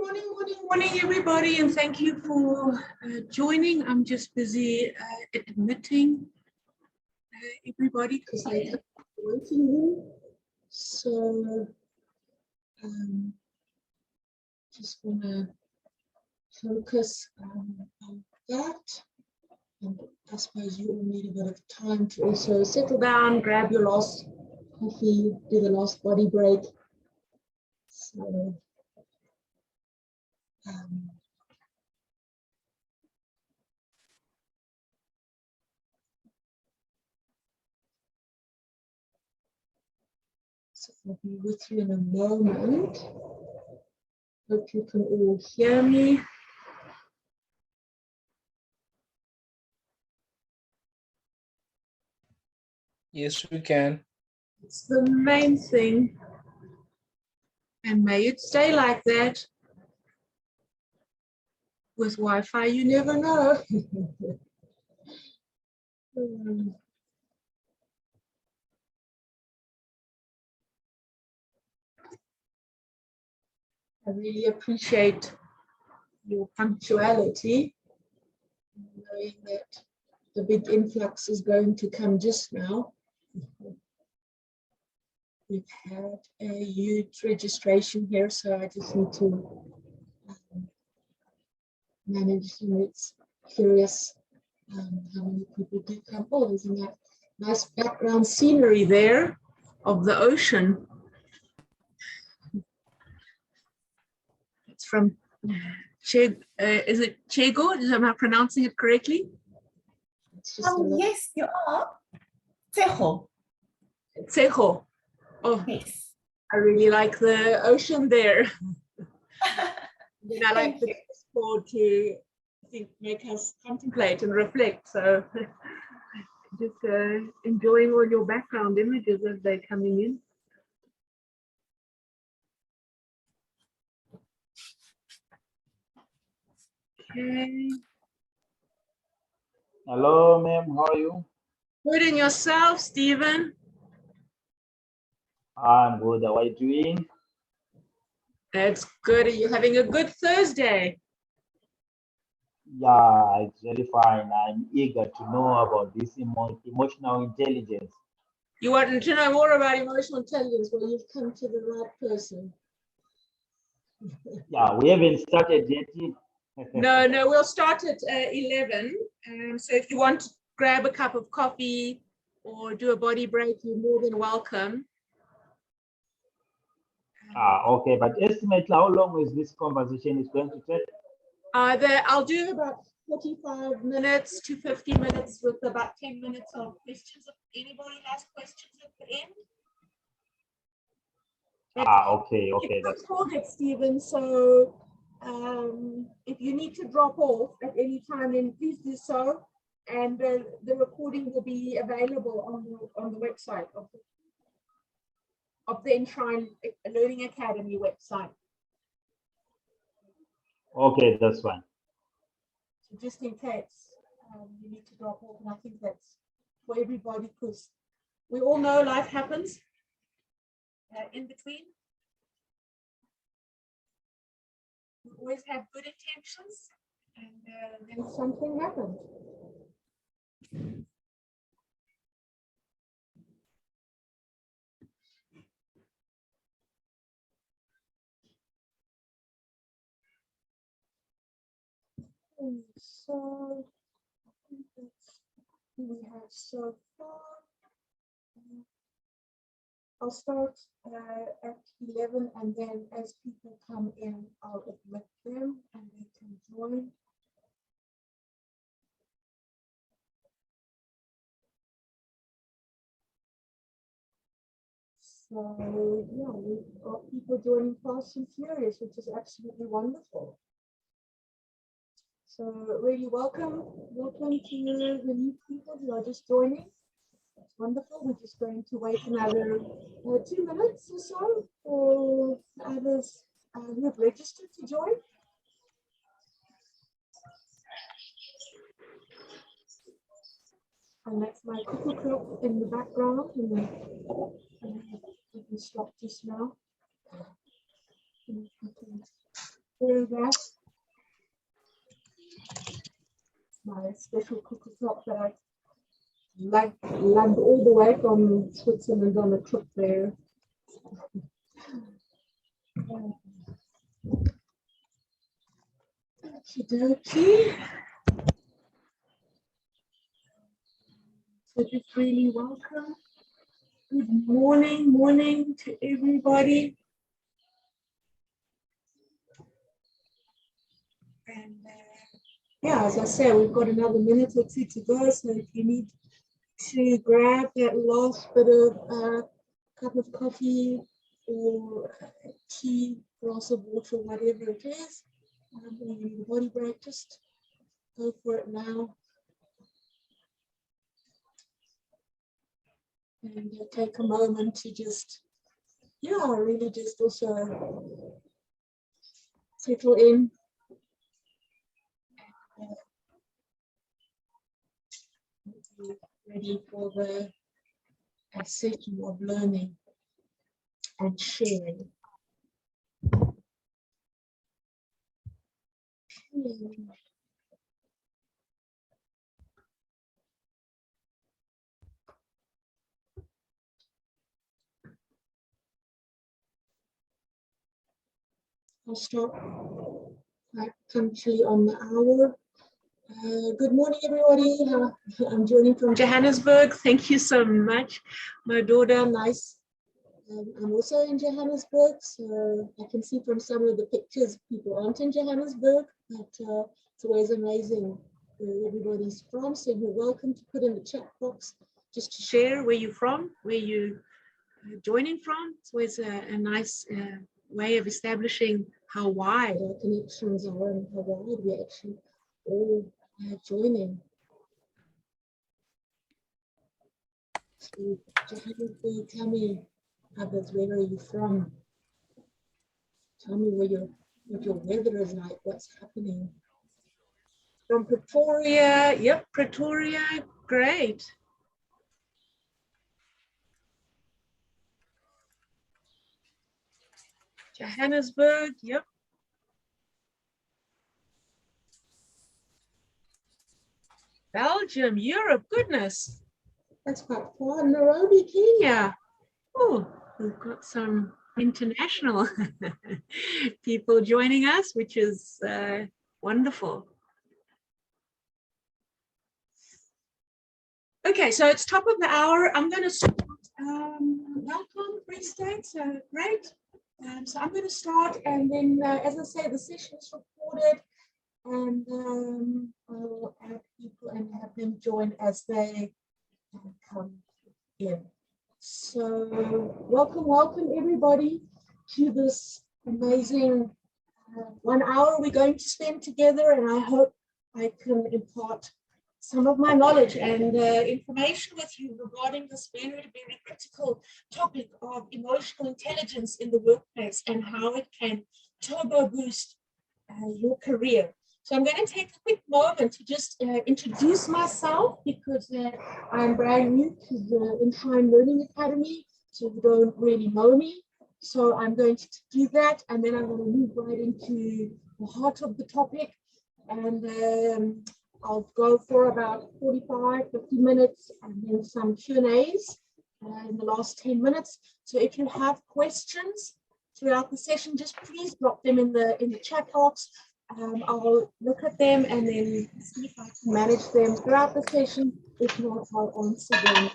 Morning, everybody, and thank you for joining. I'm just busy admitting everybody because they have a waiting room. So, just want to focus on that. And I suppose you all need a bit of time to also settle down, grab your last coffee, do the last body break. So, so I'll be with you in a moment. Hope you can all hear me. Yes, we can. It's the main thing. And may it stay like that. With Wi-Fi, you never know. I really appreciate your punctuality, knowing that the big influx is going to come just now. We've had a huge registration here, so I just need to manage. It's curious how many people do come. Oh, there's a nice background scenery there of the ocean. It's from is it Chego? Am I pronouncing it correctly? Yes, you are. Tejo. Tejo. Oh, yes. I really like the ocean there. Then I like the sport to make us contemplate and reflect. So just enjoying all your background images as they're coming in. Okay. Hello, ma'am. How are you? Good, and yourself, Stephen? I'm good. How are you doing? That's good. Are you having a good Thursday? Yeah, it's very fine. I'm eager to know about this emotional intelligence. You want to know more about emotional intelligence? Well, you've come to the right person. Yeah, we haven't started yet. No, we'll start at 11. So if you want to grab a cup of coffee or do a body break, you're more than welcome. Okay, but estimate how long is this conversation is going to take? I'll do about 45 minutes to 50 minutes with about 10 minutes of questions. If anybody has questions at the end. Okay, that's called it, Stephen. So if you need to drop off at any time, then please do so. And the recording will be available on the website of the Enshrine Learning Academy website. Okay, that's fine. So just in case you need to drop off, and I think that's for everybody because we all know life happens in between. We always have good intentions, and then something happens. So I think that's who we have so far. I'll start at 11, and then as people come in, I'll admit them and they can join. So yeah, we've got people joining fast and furious, which is absolutely wonderful. So really welcome to the new people who are just joining. It's wonderful. We're just going to wait another 2 minutes or so for others who have registered to join. And that's my cuckoo clock in the background. And we can stop just now. There, that's my special cookie top that I lugged all the way from Switzerland on a trip there. Okey-dokey. So just really welcome. Good morning to everybody. And yeah, as I say, we've got another minute or two to go. So if you need to grab that last bit of cup of coffee or tea, glass of water, whatever it is, or you need a body break, just go for it now. And take a moment to just, really just also settle in. Ready for the session of learning and sharing. I'll start quite punctually on the hour. Good morning, everybody. I'm joining from Johannesburg. Thank you so much. My daughter, nice. I'm also in Johannesburg, so I can see from some of the pictures people aren't in Johannesburg, but it's always amazing where everybody's from. So you're welcome to put in the chat box just to share where you're from, where you're joining from. It's always a nice way of establishing how wide our connections are and how wide we actually all joining. So Johannesburg, tell me, others, where are you from? Tell me what your weather is like, what's happening. From Pretoria, yep, Pretoria, great. Johannesburg, yep. Belgium, Europe, goodness. That's quite far. Nairobi, Kenya. Oh, we've got some international people joining us, which is wonderful. Okay, so it's top of the hour. I'm going to start. Welcome, Free State. So great. So I'm going to start, and then, as I say, the session is recorded, and I'll add people and have them join as they come in. So welcome everybody to this amazing 1 hour we're going to spend together, and I hope I can impart some of my knowledge and information with you regarding this very, very critical topic of emotional intelligence in the workplace and how it can turbo boost your career. So I'm going to take a quick moment to just introduce myself, because I'm brand new to the Enshrine Learning Academy, so you don't really know me. So I'm going to do that, and then I'm going to move right into the heart of the topic, and I'll go for about 45, 50 minutes, and then some Q&As in the last 10 minutes. So if you have questions throughout the session, just please drop them in the chat box. I'll look at them and then see if I can manage them throughout the session. If not, I'll answer them.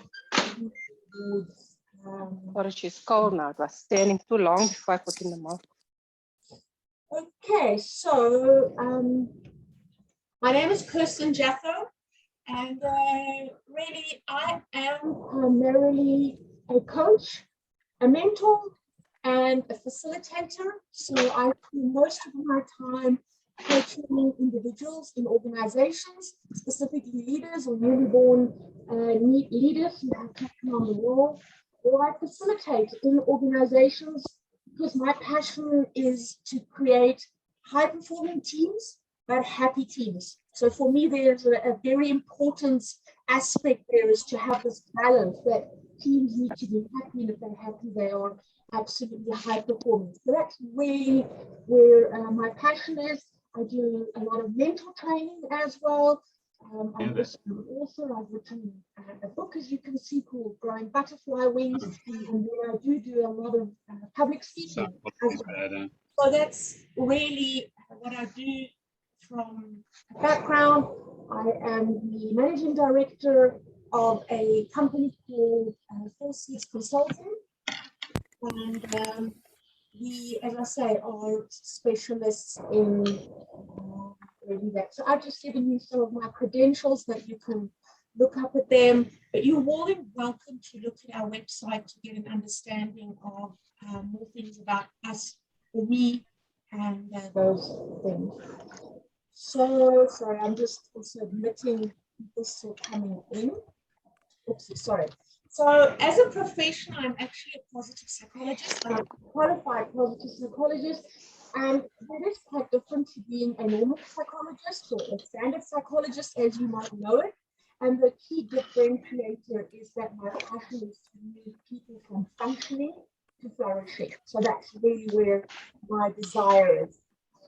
Sorry, she's cold now. It was standing too long before I put in the mouth. Okay, so my name is Kirsten Jatho, and really I am primarily a coach, a mentor, and a facilitator. So I spend most of my time coaching individuals in organizations, specifically leaders or newly born leaders who have taken on the role, or I facilitate in organizations because my passion is to create high-performing teams, but happy teams. So for me, there's a very important aspect there is to have this balance, that teams need to be happy, and if they're happy, they are absolutely high performing. So that's really where my passion is. I do a lot of mental training as well. I'm also an author. I've written a book, as you can see, called Growing Butterfly Wings, and then I do a lot of public speaking as well. So that's really what I do from a background. I am the managing director of a company called Four Seeds Consulting, and we, as I say, are specialists in really that. So I've just given you some of my credentials that you can look up at them, but you're more than welcome to look at our website to get an understanding of more things about us, or me, and those things. So, sorry, I'm just also admitting people still coming in. Oops, sorry. So, as a profession, I'm actually a positive psychologist. I'm a qualified positive psychologist, and that is quite different to being a normal psychologist or a standard psychologist, as you might know it. And the key differentiator is that my passion is to move people from functioning to flourishing. So that's really where my desire is.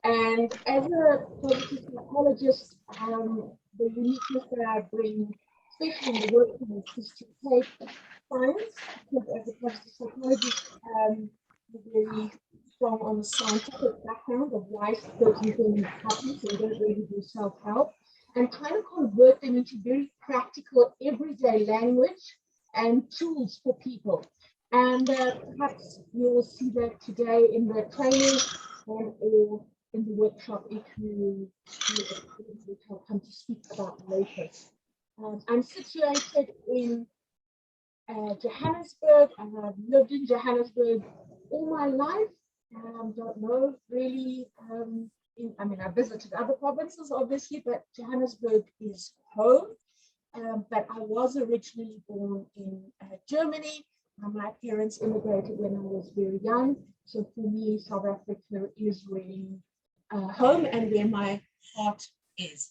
And as a positive psychologist, the uniqueness that I bring, especially in the workplace, is to take science, because as a positive psychologist, I'm very strong on the scientific background of why certain things happen, so we don't really do self-help, and trying to convert them into very practical, everyday language and tools for people. And perhaps you'll see that today in the training and or in the workshop if you will come to speak about later. I'm situated in Johannesburg, and I've lived in Johannesburg all my life. Don't know really. I mean, I visited other provinces, obviously, but Johannesburg is home. But I was originally born in Germany. My parents immigrated when I was very young. So for me, South Africa is really home and where my heart is.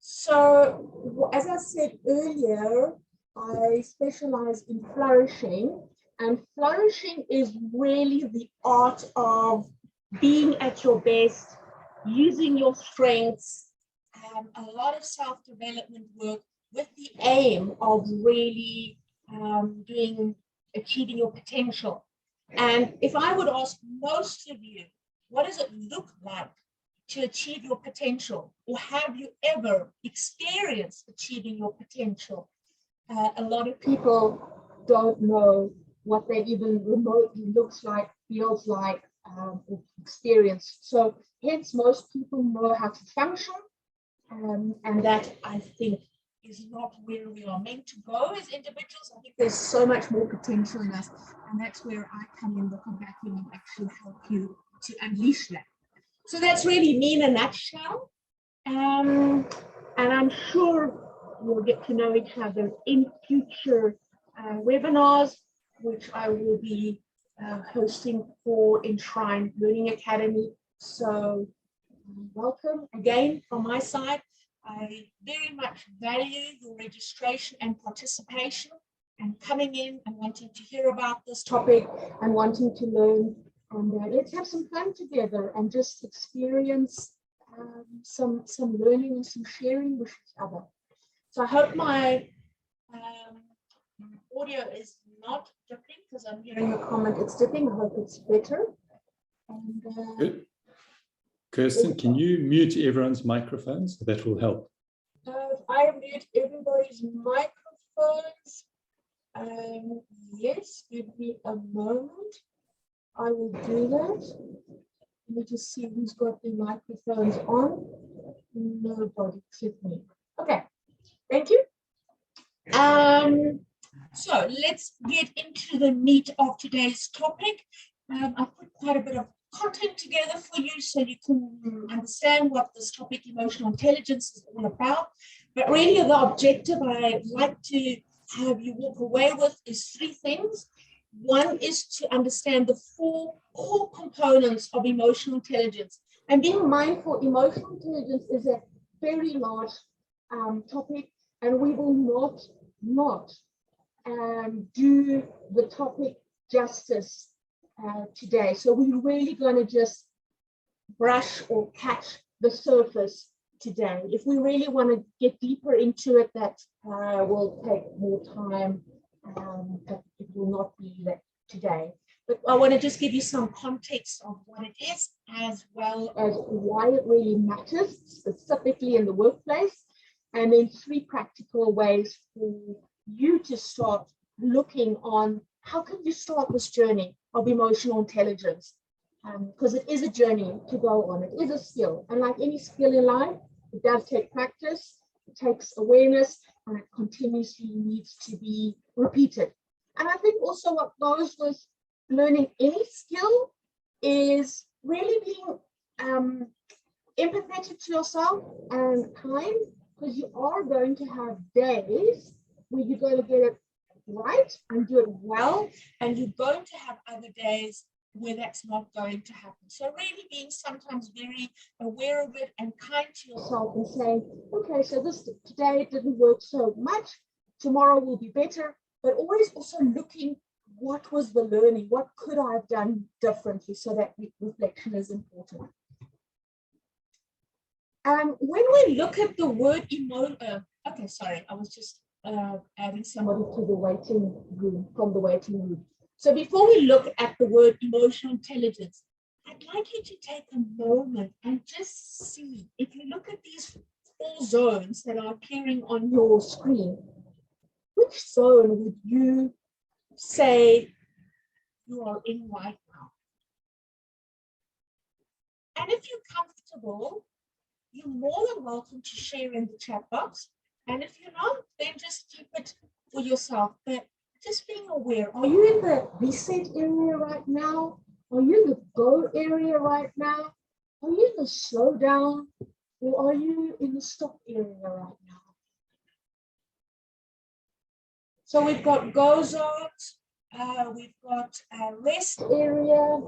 So, as I said earlier, I specialize in flourishing, and flourishing is really the art of being at your best, using your strengths, a lot of self-development work with the aim of really achieving your potential. And if I would ask most of you, what does it look like to achieve your potential, or have you ever experienced achieving your potential? A lot of people don't know what that even remotely looks like, feels like, or experience. So hence most people know how to function, and that, I think, is not where we are meant to go as individuals. I think there's so much more potential in us, and that's where I come in with a backing and actually help you to unleash that. So that's really me in a nutshell. And I'm sure we'll get to know each other in future webinars, which I will be hosting for Enshrine Learning Academy. So welcome again from my side. I very much value your registration and participation and coming in and wanting to hear about this topic and wanting to learn. And let's have some fun together and just experience some learning and some sharing with each other. So I hope my audio is not dipping, because I'm hearing a comment it's dipping. I hope it's better. And, Kirsten, can you mute everyone's microphones? That will help. If I mute everybody's microphones, yes, give me a moment. I will do that. Let me just see who's got their microphones on. Nobody except me. Okay, thank you. So let's get into the meat of today's topic. I've put quite a bit of content together for you so you can understand what this topic, emotional intelligence, is all about. But really the objective I'd like to have you walk away with is three things. One is to understand the four core components of emotional intelligence. And being mindful, emotional intelligence is a very large topic. and we will not do the topic justice today. So we're really going to just brush or catch the surface today. If we really want to get deeper into it, that will take more time. It will not be that today. But I want to just give you some context of what it is, as well as why it really matters, specifically in the workplace, and then 3 practical ways for you to start looking on how can you start this journey of emotional intelligence, because it is a journey to go on. It is a skill, and like any skill in life, it does take practice, it takes awareness, and it continuously needs to be repeated. And I think also what goes with learning any skill is really being empathetic to yourself and kind, because you are going to have days where you're going to get it right and do it well, and you're going to have other days where that's not going to happen. So really being sometimes very aware of it and kind to yourself and saying, okay, so this today it didn't work so much, tomorrow will be better, but always also looking what was the learning, what could I have done differently, so that reflection is important. When we look at the word okay, sorry, I was just adding somebody to the waiting room, from the waiting room. So before we look at the word emotional intelligence, I'd like you to take a moment and just see, if you look at these 4 zones that are appearing on your screen, which zone would you say you are in right now? And if you're comfortable, you're more than welcome to share in the chat box. And if you're not, then just keep it for yourself. But just being aware, are you in the reset area right now? Are you in the go area right now? Are you in the slow down? Or are you in the stop area right now? So we've got go zones, we've got a rest area.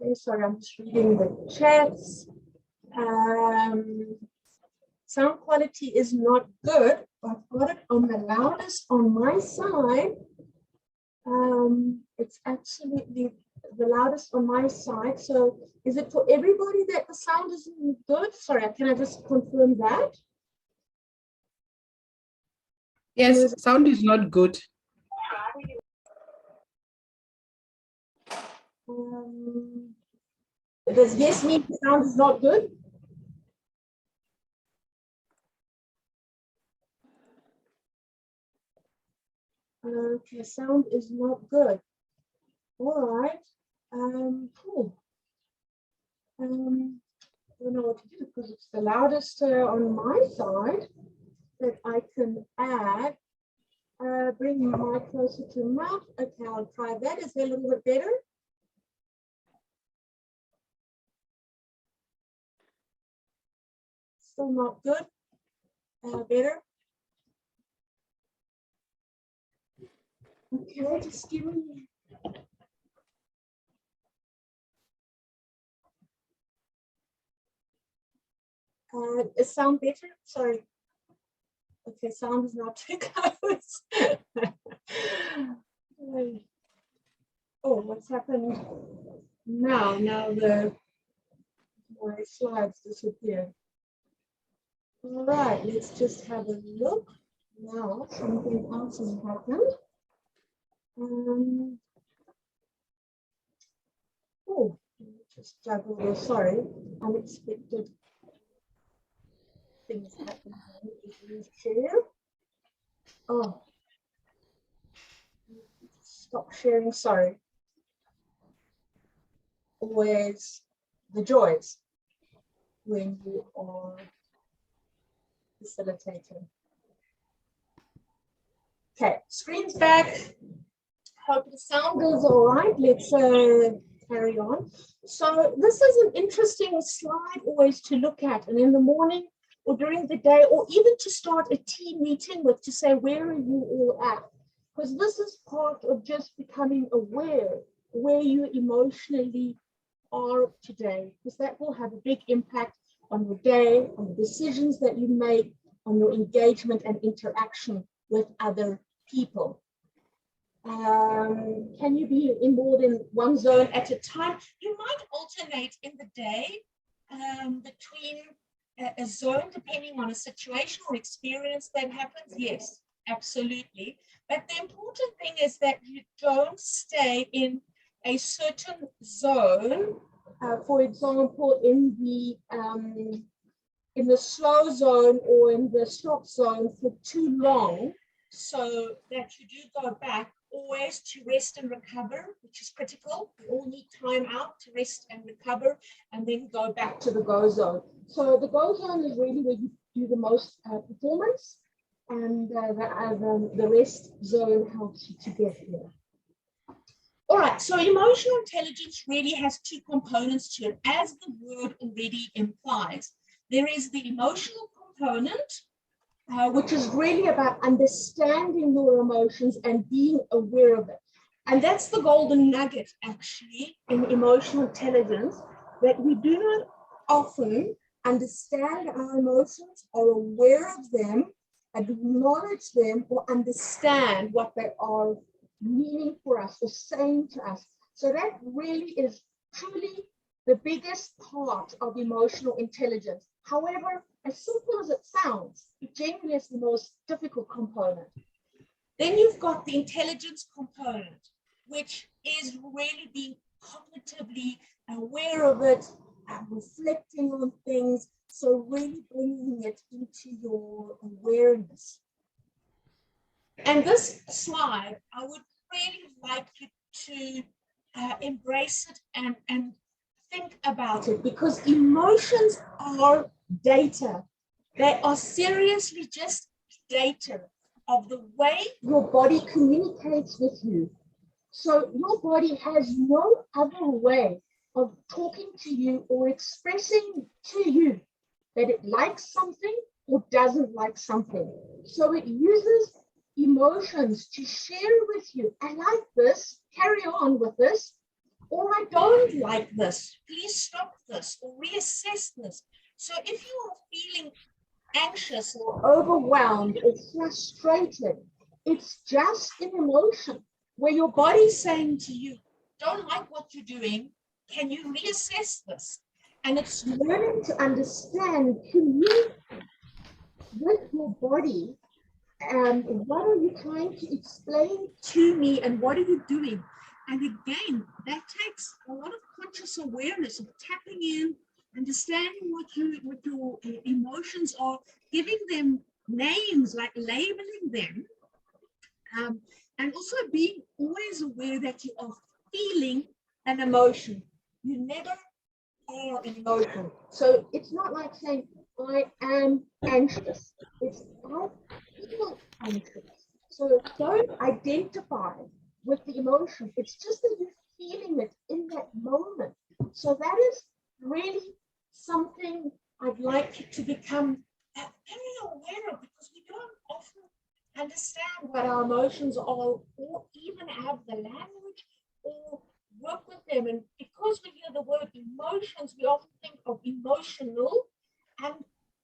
Okay, sorry, I'm just reading the chats. Sound quality is not good. I've got it on the loudest on my side. It's absolutely the loudest on my side. So is it for everybody that the sound isn't good? Sorry, can I just confirm that? Yes, sound is not good. Does yes mean the sound is not good? Okay, sound is not good. All right. Cool. I don't know what to do because it's the loudest on my side that I can add. Bring my mic closer to mouth. Okay, I'll try that. Is that a little bit better? Still not good. Better. Okay, just give me. Is sound better? Sorry. Okay, sound is not too close. Oh, what's happened now? Now my slides disappeared. All right, let's just have a look. Now something else has happened. Oh, just juggle this. Sorry, unexpected things happen. Share. Oh, stop sharing. Sorry. Always the joys when you are facilitating. Okay, screen's back. Hope the sound is all right. Let's carry on. So this is an interesting slide always to look at, and in the morning or during the day, or even to start a team meeting with, to say, where are you all at? Because this is part of just becoming aware where you emotionally are today, because that will have a big impact on your day, on the decisions that you make, on your engagement and interaction with other people. Can you be in more than one zone at a time? You might alternate in the day between a zone depending on a situation or experience that happens. Yes, absolutely. But the important thing is that you don't stay in a certain zone. For example, in the slow zone or in the stop zone for too long, so that you do go back always to rest and recover, which is critical. We all need time out to rest and recover, and then go back to the go zone. So the go zone is really where you do the most performance, and the rest zone helps you to get there. All right, so emotional intelligence really has two components to it, as the word already implies. There is the emotional component, which is really about understanding your emotions and being aware of it. And that's the golden nugget, actually, in emotional intelligence, that we do not often understand our emotions, are aware of them, acknowledge them, or understand what they are meaning for us or saying to us. So that really is truly the biggest part of emotional intelligence. However, as simple as it sounds, it genuinely is the most difficult component. Then you've got the intelligence component, which is really being cognitively aware of it, reflecting on things, so really bringing it into your awareness. And this slide, I would really like you to embrace it and think about it, because emotions are data. They are seriously just data of the way your body communicates with you. So your body has no other way of talking to you or expressing to you that it likes something or doesn't like something. So it uses emotions to share with you. I like this, carry on with this, or I don't like this, please stop this or reassess this. So if you are feeling anxious or overwhelmed or frustrated, it's just an emotion where your body's saying to you, don't like what you're doing, can you reassess this? And it's learning to understand, communicate with your body. What are you trying to explain to me, and what are you doing? And again, that takes a lot of conscious awareness of tapping in, understanding what your emotions are, giving them names, like labeling them, and also being always aware that you are feeling an emotion. You never are an emotion. So it's not like saying, I am anxious. It's I feel anxious. So don't identify with the emotion. It's just that you're feeling it in that moment. So that is really something I'd like you to become very aware of, because we don't often understand what our emotions are, or even have the language or work with them. And because we hear the word emotions, we often think of emotional. And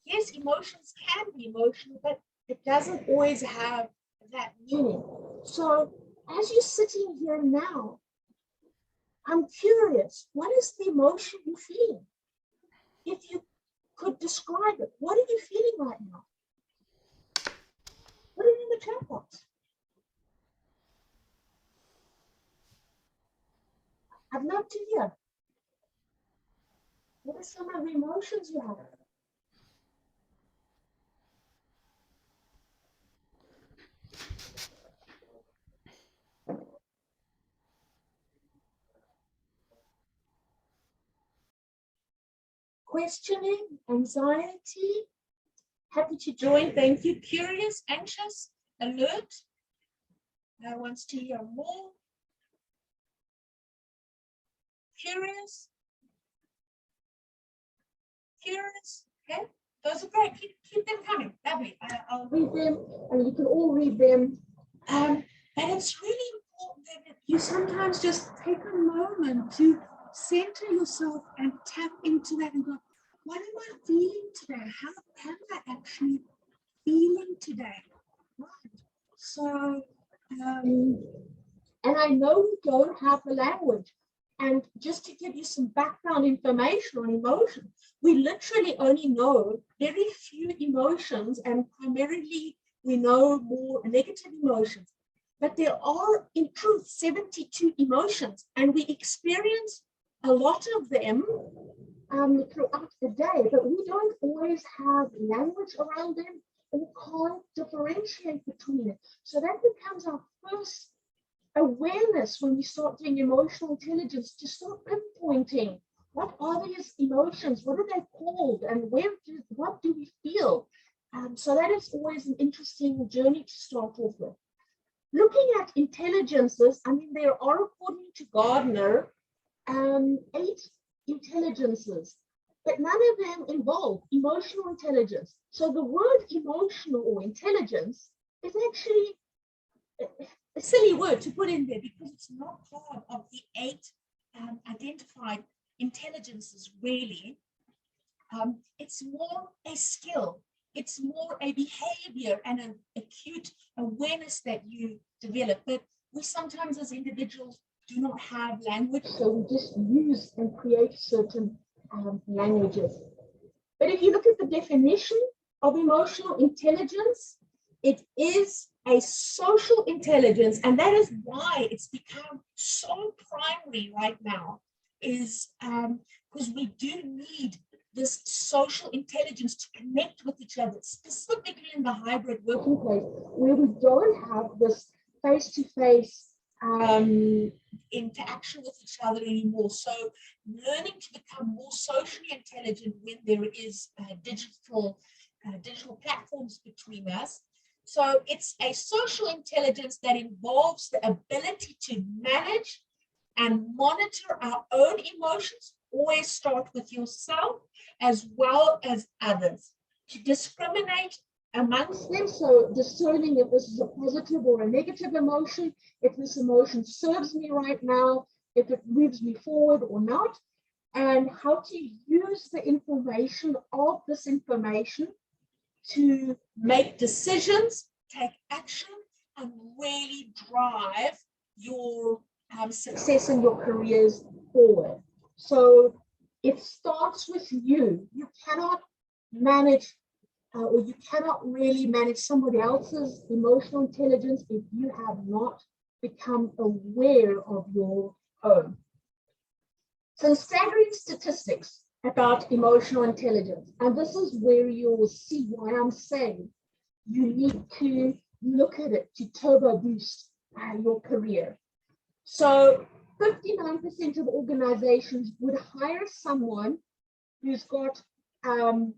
yes, emotions can be emotional, but it doesn't always have that meaning. So as you're sitting here now, I'm curious, what is the emotion you're feeling? If you could describe it, what are you feeling right now? Put it in the chat box. I'd love to hear. What are some of the emotions you have? Questioning, anxiety, happy to join, thank you. Curious, anxious, alert, wants to hear more. Curious, okay, those are great, keep them coming, lovely. I'll read them, and you can all read them. And it's really important that you sometimes just take a moment to center yourself and tap into that and go, what am I feeling today? How am I actually feeling today? Right. So, and I know we don't have the language. And just to give you some background information on emotion, we literally only know very few emotions, and primarily we know more negative emotions. But there are, in truth, 72 emotions, and we experience a lot of them throughout the day, but we don't always have language around them or can't differentiate between it. So that becomes our first awareness when we start doing emotional intelligence, to start pinpointing what are these emotions, what are they called, and what do we feel. So that is always an interesting journey to start off with. Looking at intelligences, I mean, there are, according to Gardner, 8 intelligences, but none of them involve emotional intelligence. So the word emotional or intelligence is actually a silly word to put in there, because it's not part of the 8 identified intelligences, really. It's more a skill. It's more a behavior and an acute awareness that you develop. But we sometimes as individuals do not have language, so we just use and create certain languages. But if you look at the definition of emotional intelligence, it is a social intelligence, and that is why it's become so primary right now, is because we do need this social intelligence to connect with each other, specifically in the hybrid working place, where we don't have this face-to-face interaction with each other anymore. So learning to become more socially intelligent when there is digital platforms between us. So it's a social intelligence that involves the ability to manage and monitor our own emotions. Always start with yourself as well as others. To discriminate amongst them, so discerning if this is a positive or a negative emotion, if this emotion serves me right now, if it moves me forward or not, and how to use the information of this information to make decisions, take action, and really drive your success in your careers forward. So it starts with you. You cannot manage or you cannot really manage somebody else's emotional intelligence if you have not become aware of your own. So staggering statistics about emotional intelligence, and this is where you will see why I'm saying you need to look at it to turbo boost your career. So 59% of organizations would hire someone who's got who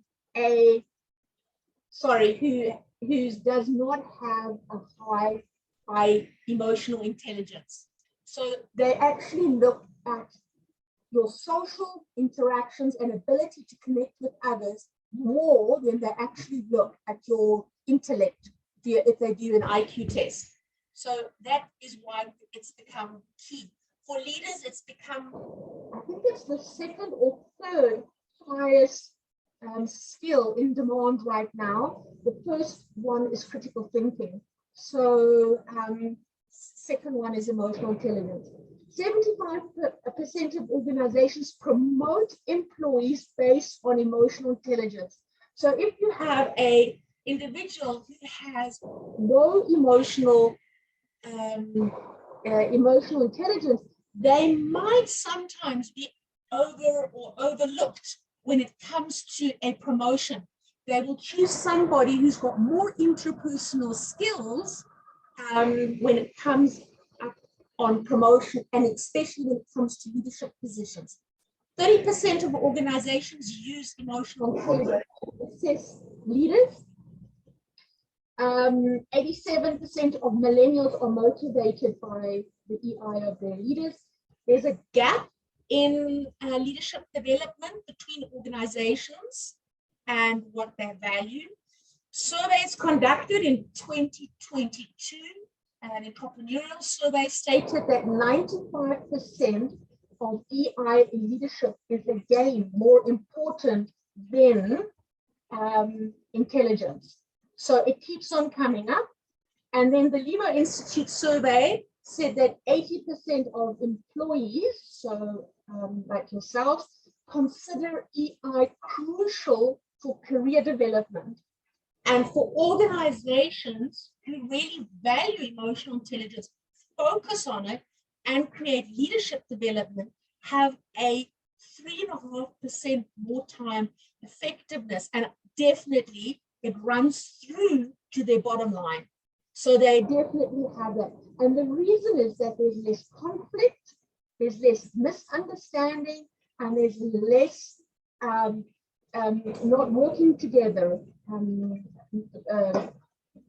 does not have a high emotional intelligence. So they actually look at your social interactions and ability to connect with others more than they actually look at your intellect if they do an IQ test. So that is why it's become key. For leaders, it's become, I think it's the second or third highest skill in demand right now. The first one is critical thinking. So second one is emotional intelligence. 75% of organizations promote employees based on emotional intelligence. So if you have an individual who has low emotional intelligence, they might sometimes be overlooked when it comes to a promotion. They will choose somebody who's got more interpersonal skills when it comes up on promotion, and especially when it comes to leadership positions. 30% of organizations use emotional intelligence to assess leaders. 87% of millennials are motivated by the EI of their leaders. There's a gap in leadership development between organizations and what they value. Surveys conducted in 2022, an entrepreneurial survey stated that 95% of EI leadership is again more important than intelligence. So it keeps on coming up. And then the Limo Institute survey said that 80% of employees, so like yourselves, consider EI crucial for career development. And for organizations who really value emotional intelligence, focus on it, and create leadership development, have a 3.5% more time effectiveness. And definitely it runs through to their bottom line. So they definitely have that. And the reason is that there's less conflict, there's less misunderstanding, and there's less not working together,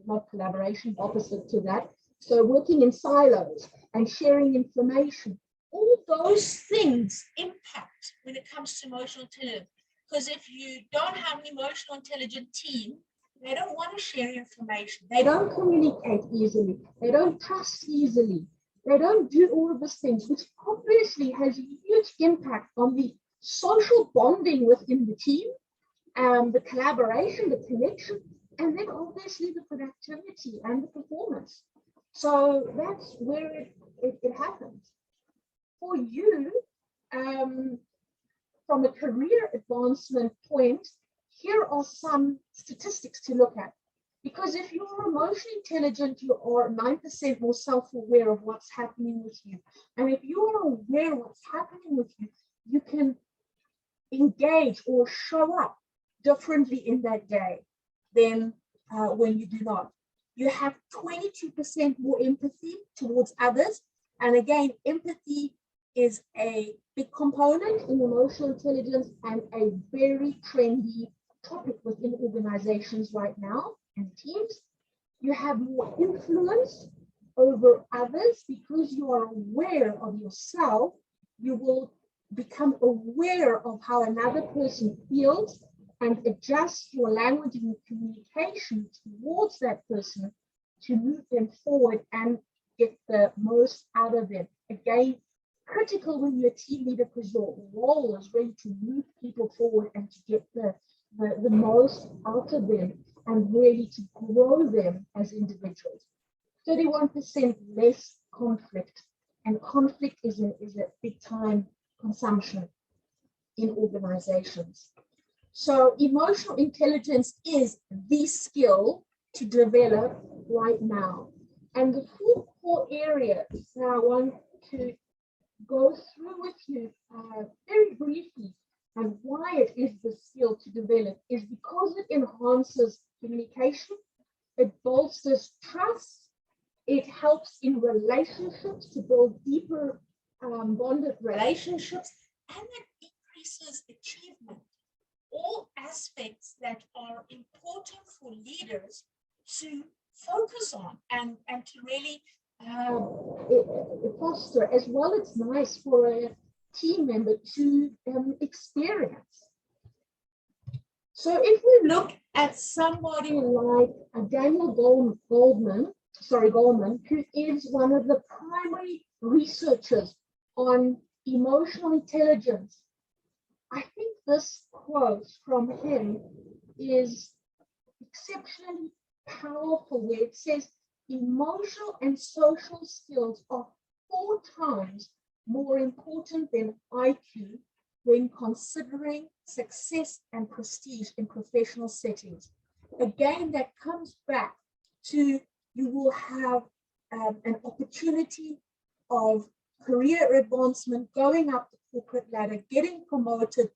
not collaboration, opposite to that. So working in silos and sharing information, all those things impact when it comes to emotional intelligence. Because if you don't have an emotional intelligent team, they don't want to share information. They don't communicate easily. They don't trust easily. They don't do all of these things, which obviously has a huge impact on the social bonding within the team, the collaboration, the connection, and then obviously the productivity and the performance. So that's where it happens. For you, from a career advancement point, here are some statistics to look at. Because if you're emotionally intelligent, you are 9% more self-aware of what's happening with you. And if you are aware of what's happening with you, you can engage or show up differently in that day than when you do not. You have 22% more empathy towards others. And again, empathy is a big component in emotional intelligence and a very trendy topic within organizations right now and teams. You have more influence over others because you are aware of yourself. You will become aware of how another person feels and adjust your language and your communication towards that person to move them forward and get the most out of them. Again, critical when you're a team leader because your role is really to move people forward and to get the most out of them and really to grow them as individuals. 31% less conflict, and conflict is a big time consumption in organizations. So emotional intelligence is the skill to develop right now. And the 4 core areas that I want to go through with you very briefly, and why it is the skill to develop is because it enhances communication, it bolsters trust, it helps in relationships to build deeper bonded relationships, and it increases achievement. All aspects that are important for leaders to focus on and to really foster, as well. It's nice for a team member to experience. So if we look at somebody like Daniel Goleman, who is one of the primary researchers on emotional intelligence, I think this quote from him is exceptionally powerful, where it says, emotional and social skills are 4 times more important than IQ when considering success and prestige in professional settings. Again, that comes back to you will have an opportunity of career advancement, going up the corporate ladder, getting promoted,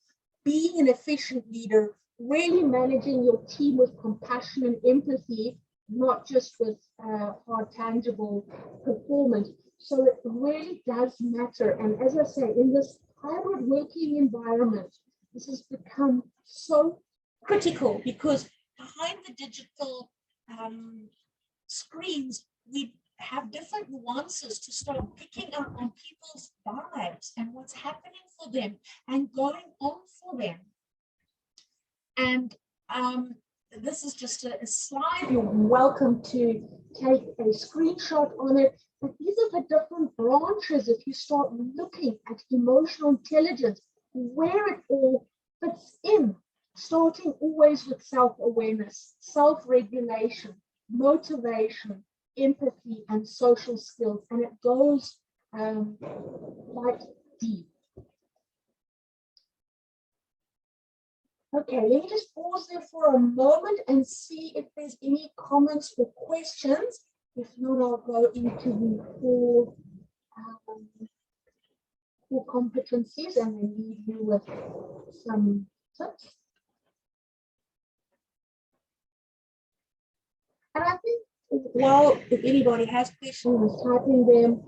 being an efficient leader, really managing your team with compassion and empathy, not just with hard, tangible performance. So it really does matter. And as I say, in this hybrid working environment, this has become so critical because behind the digital screens, we have different nuances to start picking up on people's lives and what's happening for them and going on for them. And this is just a slide. You're welcome to take a screenshot on it. But these are the different branches if you start looking at emotional intelligence, where it all fits in, starting always with self-awareness, self-regulation, motivation, empathy, and social skills. And it goes quite deep. Okay, let me just pause there for a moment and see if there's any comments or questions. If not, I'll go into the core competencies and then leave you with some tips. And I think, well, if anybody has questions, is typing them,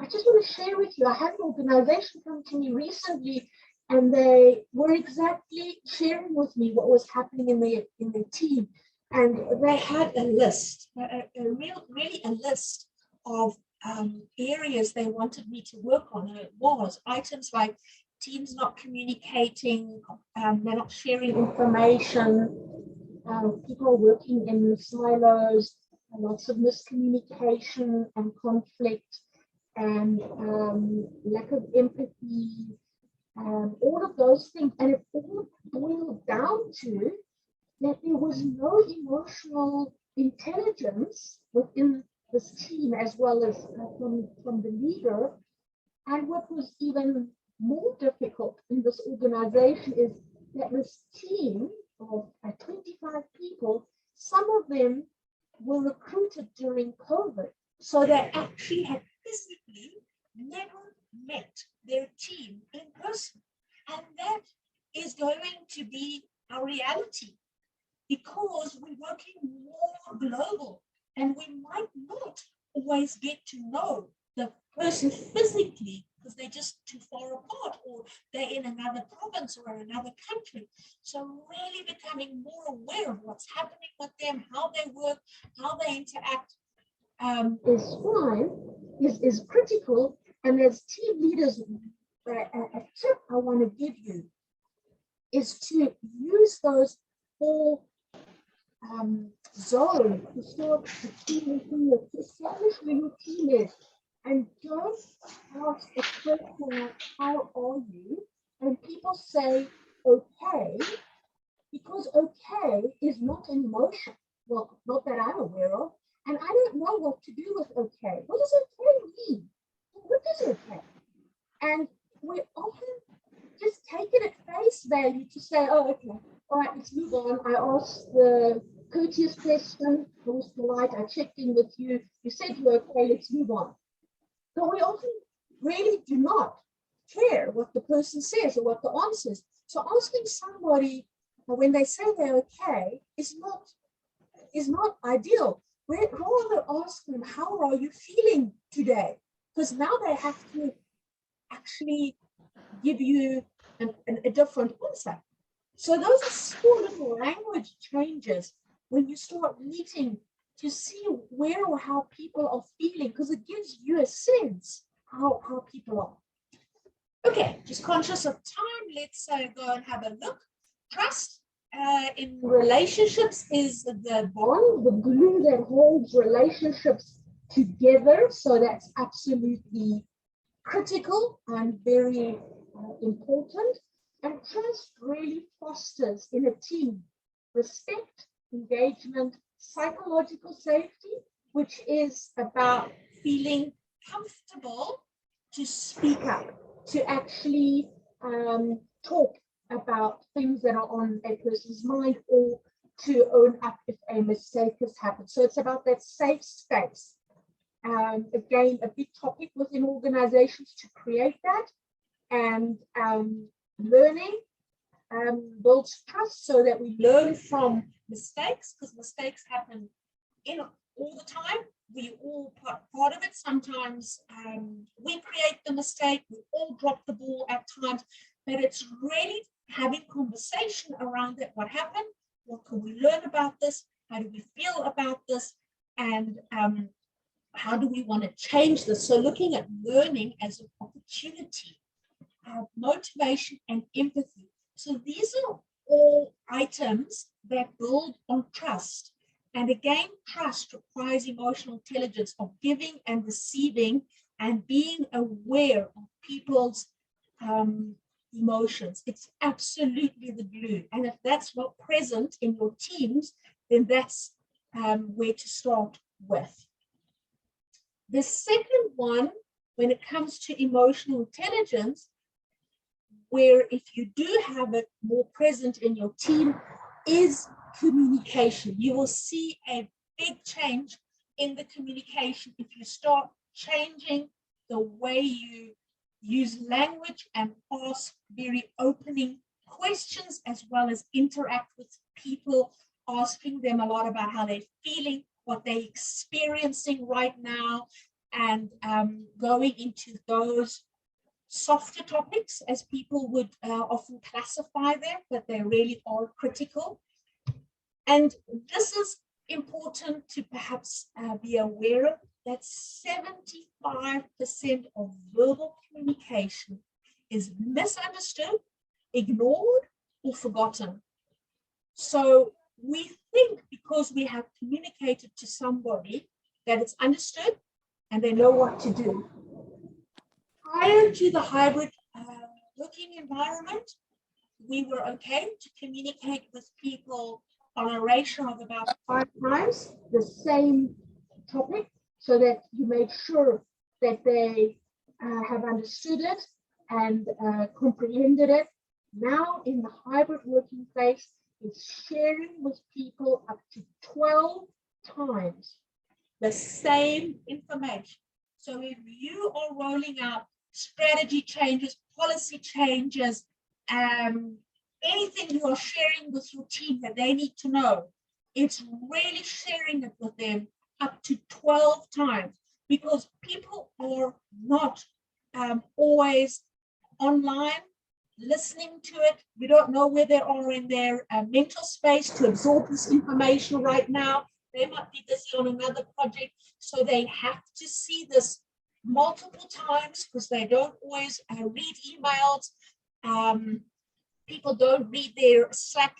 I just want to share with you, I had an organization come to me recently and they were exactly sharing with me what was happening in their team. And they had a list, really a list of areas they wanted me to work on. And it was items like teams not communicating, they're not sharing information, people are working in silos, lots of miscommunication and conflict, and lack of empathy, all of those things. And it all boiled down to that there was no emotional intelligence within this team, as well as from the leader. And what was even more difficult in this organization is that this team of 25 people, some of them were recruited during COVID. So they actually had physically never met their team in person. And that is going to be our reality, because we're working more global and we might not always get to know the person physically because they're just too far apart, or they're in another province or another country. So really becoming more aware of what's happening with them, how they work, how they interact is fine, is critical. And as team leaders, a tip I want to give you is to use those 4 zone to start the team meeting, to establish where your team is, and don't ask a question like, how are you? And people say, okay, because okay is not an emotion. Well, not that I'm aware of. And I don't know what to do with okay. What does okay mean? What is okay? And we often just take it at face value to say, oh, okay, all right, let's move on. I asked the courteous question, I was polite, I checked in with you, you said you're okay, let's move on. But we often really do not care what the person says or what the answer is. So asking somebody when they say they're okay is not ideal. We'd rather ask them, how are you feeling today? Because now they have to actually give you a different answer. So those are small little language changes when you start meeting to see where or how people are feeling, because it gives you a sense how people are. Okay, just conscious of time, let's go and have a look. Trust in relationships is the bond, the glue that holds relationships together. So that's absolutely critical and very important. And trust really fosters in a team respect, engagement, psychological safety, which is about feeling comfortable to speak up, to actually talk about things that are on a person's mind, or to own up if a mistake has happened. So it's about that safe space. Again, a big topic within organizations to create that, and learning builds trust so that we learn from mistakes, because mistakes happen all the time. We all part of it. Sometimes we create the mistake, we all drop the ball at times, but it's really having conversation around it. What happened? What can we learn about this? How do we feel about this? And how do we want to change this? So looking at learning as an opportunity, motivation and empathy. So these are all items that build on trust. And again, trust requires emotional intelligence of giving and receiving and being aware of people's emotions. It's absolutely the glue. And if that's not present in your teams, then that's where to start with. The second one, when it comes to emotional intelligence, where if you do have it more present in your team, is communication. You will see a big change in the communication if you start changing the way you use language and ask very opening questions, as well as interact with people, asking them a lot about how they're feeling, what they're experiencing right now, and going into those softer topics, as people would often classify them, but they really are critical. And this is important to perhaps be aware of, that 75% of verbal communication is misunderstood, ignored, or forgotten. So we think because we have communicated to somebody that it's understood and they know what to do. Prior to the hybrid working environment, we were okay to communicate with people on a ratio of about 5 times the same topic, so that you made sure that they have understood it and comprehended it. Now in the hybrid working phase, it's sharing with people up to 12 times the same information. So if you are rolling out strategy changes, policy changes, anything you are sharing with your team that they need to know, it's really sharing it with them up to 12 times, because people are not always online listening to it. We don't know where they are in their mental space to absorb this information right now. They might be busy on another project, so they have to see this multiple times because they don't always read emails. People don't read their Slack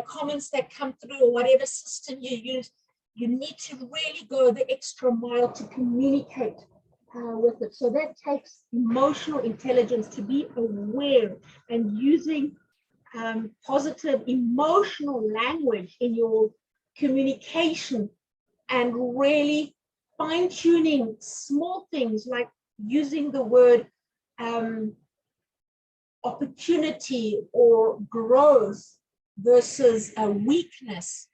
comments that come through, or whatever system you use. You need to really go the extra mile to communicate with it. So that takes emotional intelligence to be aware and using positive emotional language in your communication, and really fine-tuning small things like using the word opportunity or growth versus a weakness.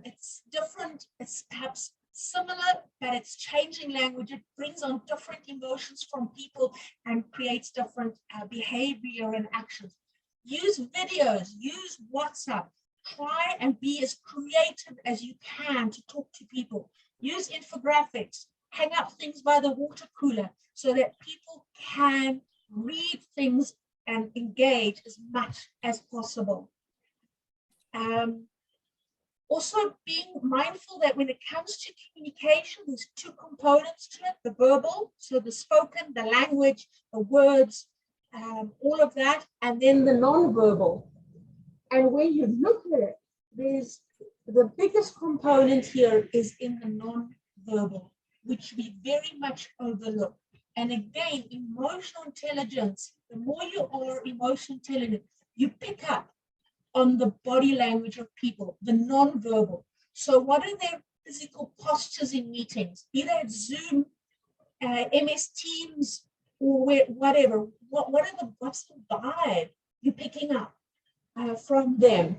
It's different, it's perhaps similar, but it's changing language. It brings on different emotions from people and creates different behavior and actions. Use videos, use WhatsApp. Try and be as creative as you can to talk to people. Use infographics, hang up things by the water cooler so that people can read things and engage as much as possible. Also being mindful that when it comes to communication, there's 2 components to it: the verbal, so the spoken, the language, the words, all of that, and then the non-verbal. And when you look at it, there's the biggest component here is in the non-verbal, which we very much overlook. And again, emotional intelligence, the more you are emotional intelligent, you pick up on the body language of people, the non-verbal. So what are their physical postures in meetings, either at Zoom, MS Teams, or whatever? What's the vibe you're picking up from them?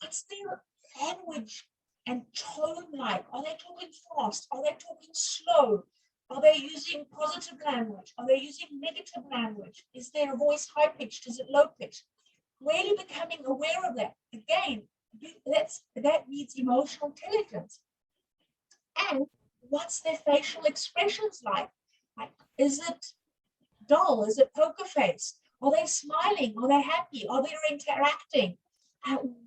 What's their language and tone like? Are they talking fast? Are they talking slow? Are they using positive language? Are they using negative language? Is their voice high-pitched? Is it low-pitched? Really becoming aware of that. Again, that needs emotional intelligence. And what's their facial expressions like? Is it dull? Is it poker face? Are they smiling? Are they happy? Are they interacting?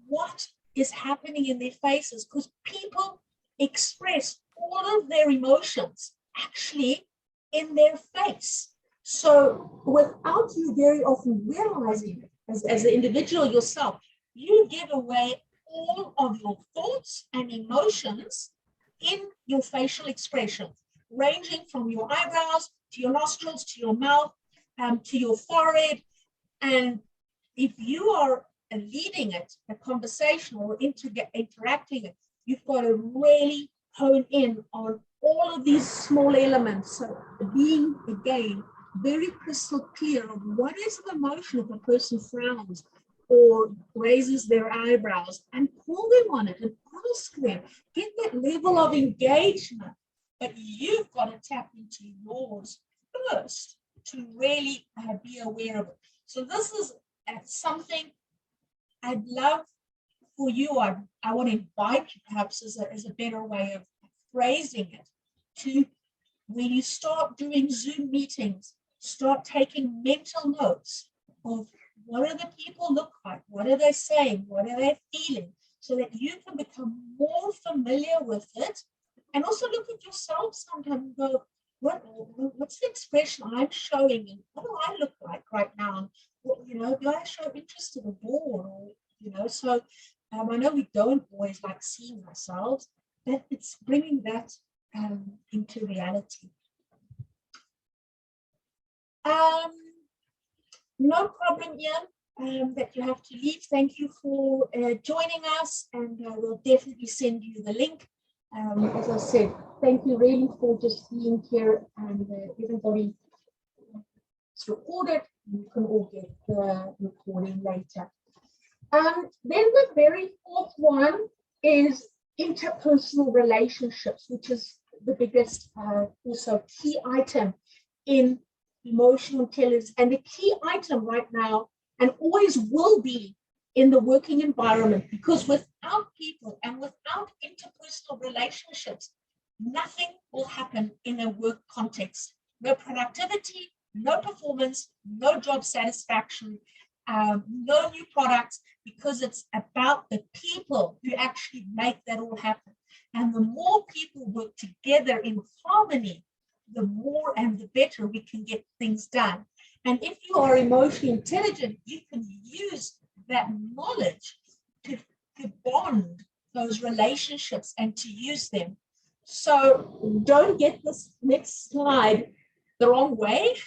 What is happening in their faces? Because people express all of their emotions actually in their face. So without you very often realizing it, as the individual yourself, you give away all of your thoughts and emotions in your facial expression, ranging from your eyebrows to your nostrils, to your mouth, to your forehead. And if you are leading it, a conversation or interacting it, you've got to really hone in on all of these small elements. So being, again, very crystal clear of what is the emotion if a person frowns or raises their eyebrows, and call them on it and ask them, get that level of engagement. But you've got to tap into yours first to really be aware of it. So this is something I'd love for you, I want to invite you perhaps as a better way of phrasing it, to when you start doing Zoom meetings, start taking mental notes of what do the people look like, what are they saying, what are they feeling, so that you can become more familiar with it. And also look at yourself sometimes and go, what's the expression I'm showing, and what do I look like right now? Well, you know, do I show interest to the board? Or, you know, so I know we don't always like seeing ourselves, but it's bringing that into reality. No problem, Ian, that you have to leave. Thank you for joining us, and we'll definitely send you the link. As I said, thank you really for just being here, and everybody, it's recorded. You can all get the recording later. Then the very fourth one is interpersonal relationships, which is the biggest also key item in emotional intelligence, and the key item right now and always will be in the working environment, because without people and without interpersonal relationships, nothing will happen in a work context. No productivity, no performance, no job satisfaction, no new products, because it's about the people who actually make that all happen. And the more people work together in harmony, the more and the better we can get things done. And if you are emotionally intelligent, you can use that knowledge to bond those relationships and to use them. So don't get this next slide the wrong way,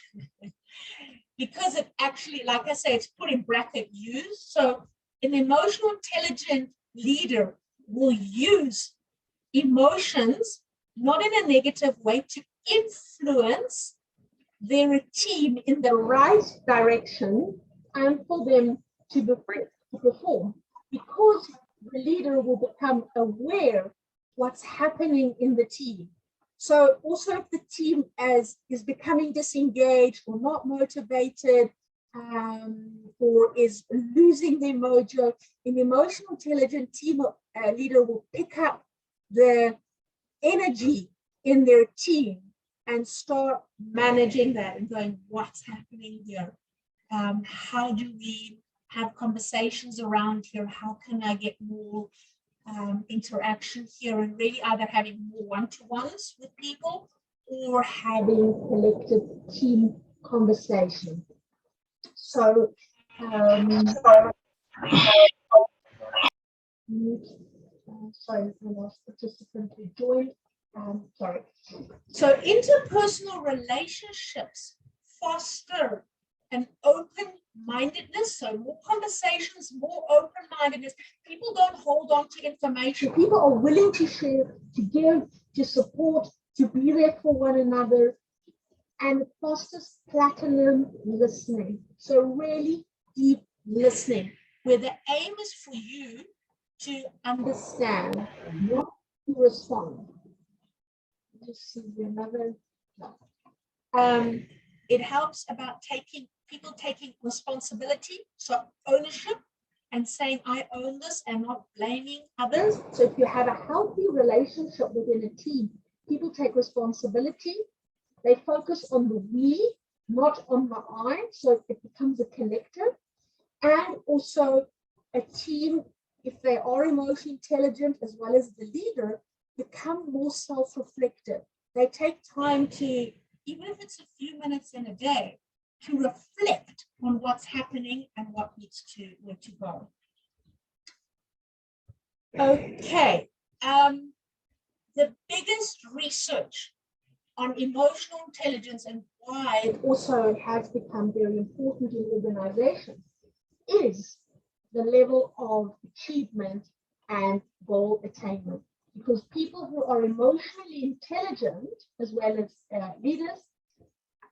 because it actually, like I say, it's put in bracket use. So an emotional intelligent leader will use emotions, not in a negative way, to influence their team in the right direction and for them to perform, because the leader will become aware what's happening in the team. So also if the team is becoming disengaged or not motivated, or is losing their mojo, an emotional intelligent team leader will pick up the energy in their team and start managing that and going, what's happening here? How do we have conversations around here? How can I get more interaction here, and really either having more one-to-ones with people or having collective team conversation. So, sorry, I lost participant who joined. Sorry. So interpersonal relationships foster an open-mindedness, so more conversations, more open-mindedness. People don't hold on to information. People are willing to share, to give, to support, to be there for one another, and it fosters platinum listening. So really deep listening, where the aim is for you to understand what to respond. Just see another. It helps about people taking responsibility, so ownership, and saying I own this and not blaming others. So if you have a healthy relationship within a team, people take responsibility. They focus on the we, not on the I, so it becomes a collective. And also a team, if they are emotionally intelligent as well as the leader, become more self-reflective. They take time to, even if it's a few minutes in a day, to reflect on what's happening and what needs to, where to go. Okay. The biggest research on emotional intelligence and why it also has become very important in organizations is the level of achievement and goal attainment. Because people who are emotionally intelligent, as well as leaders,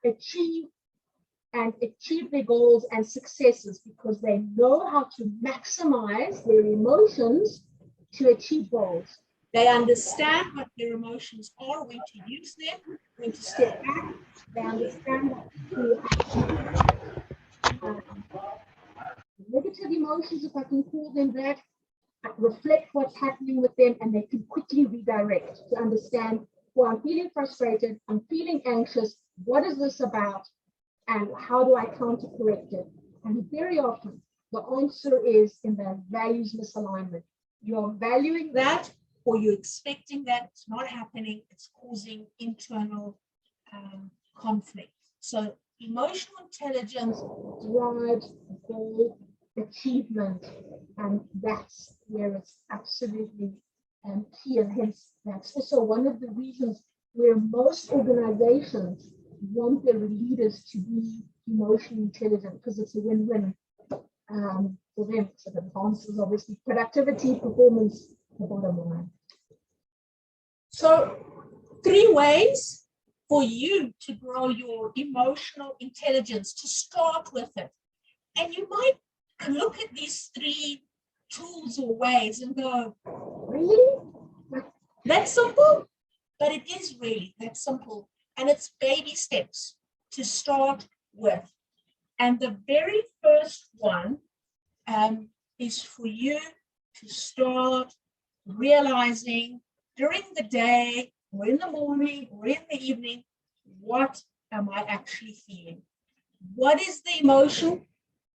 achieve their goals and successes because they know how to maximize their emotions to achieve goals. they understand what their emotions are, when to use them, when to step back. They understand negative emotions, if I can call them that, reflect what's happening with them, and they can quickly redirect to understand, well, I'm feeling frustrated, I'm feeling anxious, what is this about, and how do I counter correct it? And very often the answer is in the values misalignment. You're valuing that, or you're expecting that, it's not happening, it's causing internal conflict. So emotional intelligence drives goal achievement, and that's where it's absolutely key. And hence, that's also one of the reasons where most organizations want their leaders to be emotionally intelligent, because it's a win-win for them. So it enhances, obviously, productivity, performance, the bottom line. So 3 ways for you to grow your emotional intelligence, to start with it. And you might look at these 3 tools or ways and go, really? That's simple? But it is really that simple. And it's baby steps to start with. And the very first one is for you to start realizing during the day, or in the morning, or in the evening, what am I actually feeling? What is the emotion?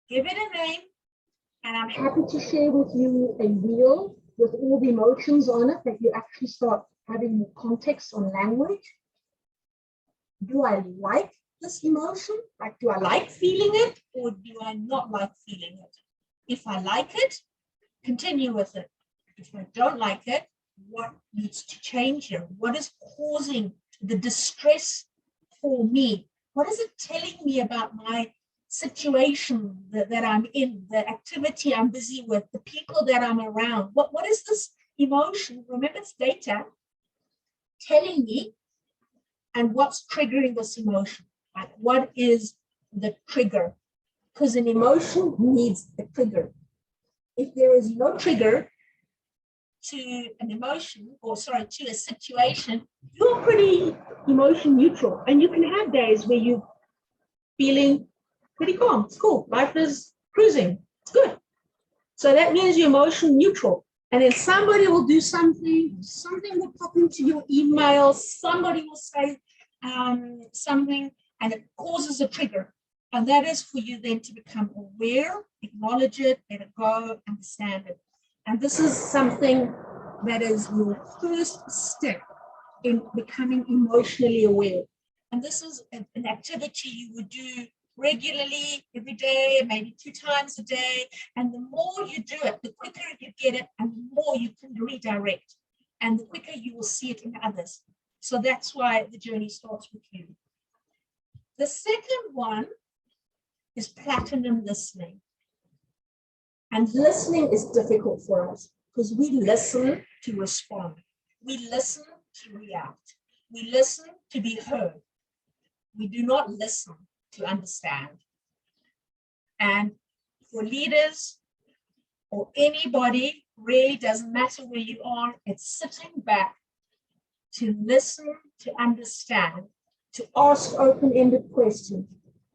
Give it a name. And I'm Happy to share with you a wheel with all the emotions on it, that you actually start having more context on language. Do I like this emotion? Like, do I like feeling it, or do I not like feeling it? If I like it, continue with it. If I don't like it, what needs to change here? What is causing the distress for me? What is it telling me about my situation that I'm in, the activity I'm busy with, the people that I'm around? What is this emotion? Remember, it's data telling me, and what's triggering this emotion? Like, what is the trigger? Because an emotion needs a trigger. If there is no trigger to an emotion, or sorry, to a situation, you're pretty emotion neutral. And you can have days where you're feeling pretty calm. It's cool. Life is cruising. It's good. So that means you're emotion neutral. And then somebody will do something will pop into your email, somebody will say something, and it causes a trigger. And that is for you then to become aware, acknowledge it, let it go, understand it. And this is something that is your first step in becoming emotionally aware. And this is an activity you would do regularly, every day, maybe 2 times a day. And the more you do it, the quicker you get it, and the more you can redirect, and the quicker you will see it in others. So that's why the journey starts with you. The second one is platinum listening. And listening is difficult for us because we listen to respond. We listen to react. We listen to be heard. We do not listen to understand. And for leaders or anybody, really doesn't matter where you are, it's sitting back to listen, to understand, to ask open-ended questions,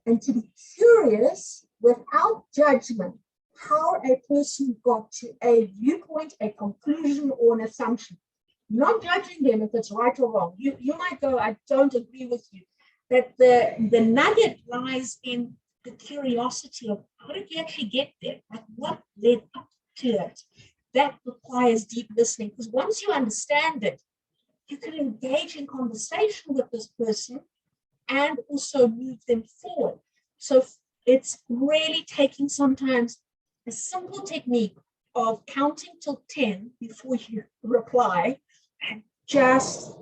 and to be curious without judgment how a person got to a viewpoint, a conclusion, or an assumption. Not judging them if it's right or wrong. You might go, I don't agree with you. But the nugget lies in the curiosity of how did you actually get there? Like, what led up to it? That requires deep listening, because once you understand it, you can engage in conversation with this person and also move them forward. So it's really taking sometimes a simple technique of counting till 10 before you reply and just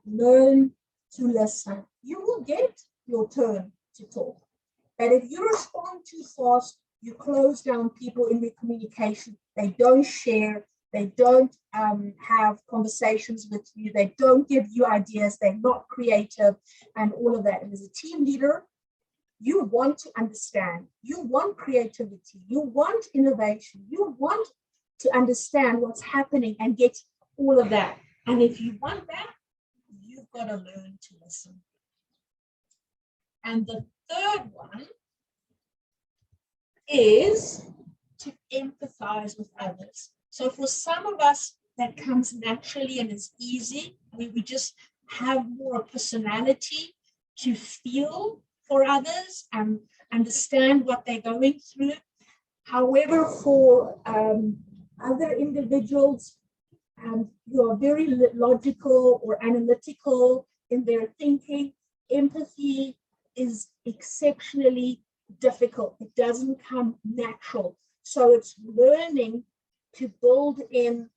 learn to listen. You will get your turn to talk. But if you respond too fast, you close down people in their communication. They don't share. They don't have conversations with you. They don't give you ideas. They're not creative and all of that. And as a team leader, you want to understand. You want creativity. You want innovation. You want to understand what's happening and get all of that. And if you want that, you've got to learn to listen. And the third one is to empathize with others. So for some of us, that comes naturally and is easy. We just have more personality to feel for others and understand what they're going through. However, for other individuals who are very logical or analytical in their thinking, empathy is exceptionally difficult. It doesn't come natural. So it's learning to build in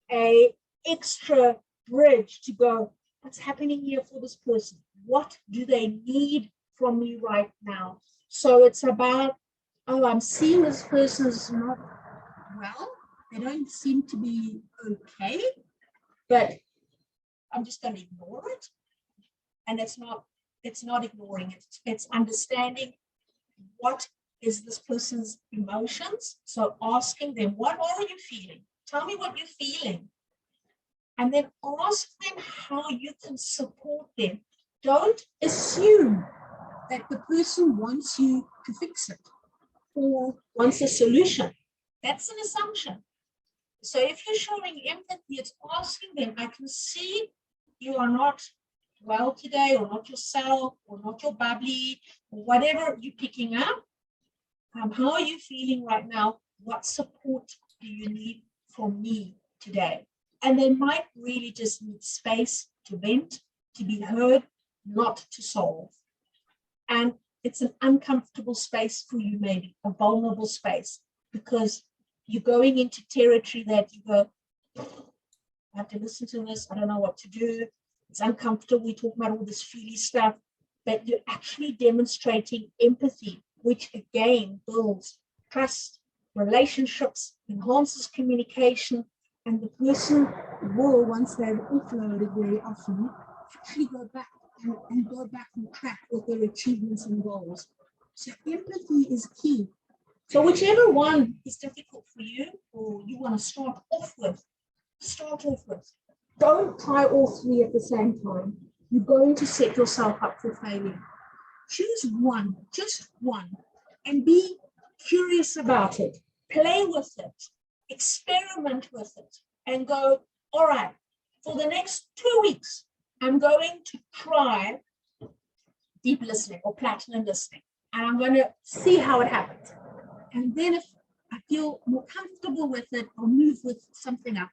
an extra bridge to go, what's happening here for this person? What do they need from me right now? So it's about, oh, I'm seeing this person is not well. They don't seem to be okay, but I'm just going to ignore it. And it's not ignoring it. It's understanding what is this person's emotions. So asking them, what are you feeling? Tell me what you're feeling. And then ask them how you can support them. Don't assume that the person wants you to fix it or wants a solution. That's an assumption. So if you're showing empathy, it's asking them, I can see you are not well today, or not yourself, or not your bubbly, or whatever you're picking up. How are you feeling right now? What support do you need from me today? And they might really just need space to vent, to be heard, not to solve. And it's an uncomfortable space for you, maybe a vulnerable space, because you're going into territory that you go, I have to listen to this. I don't know what to do. It's uncomfortable. We talk about all this feely stuff, but you're actually demonstrating empathy, which again builds trust, relationships, enhances communication, and the person will, once they've offloaded very often, actually go back and go back on track with their achievements and goals. So empathy is key. So whichever one is difficult for you, or you want to start off with. Don't try all three at the same time. You're going to set yourself up for failure. Choose one, just one, and be curious about it. Play with it, experiment with it, and go, all right, for the next 2 weeks, I'm going to try deep listening or platinum listening, and I'm going to see how it happens. And then if I feel more comfortable with it, I'll move with something else.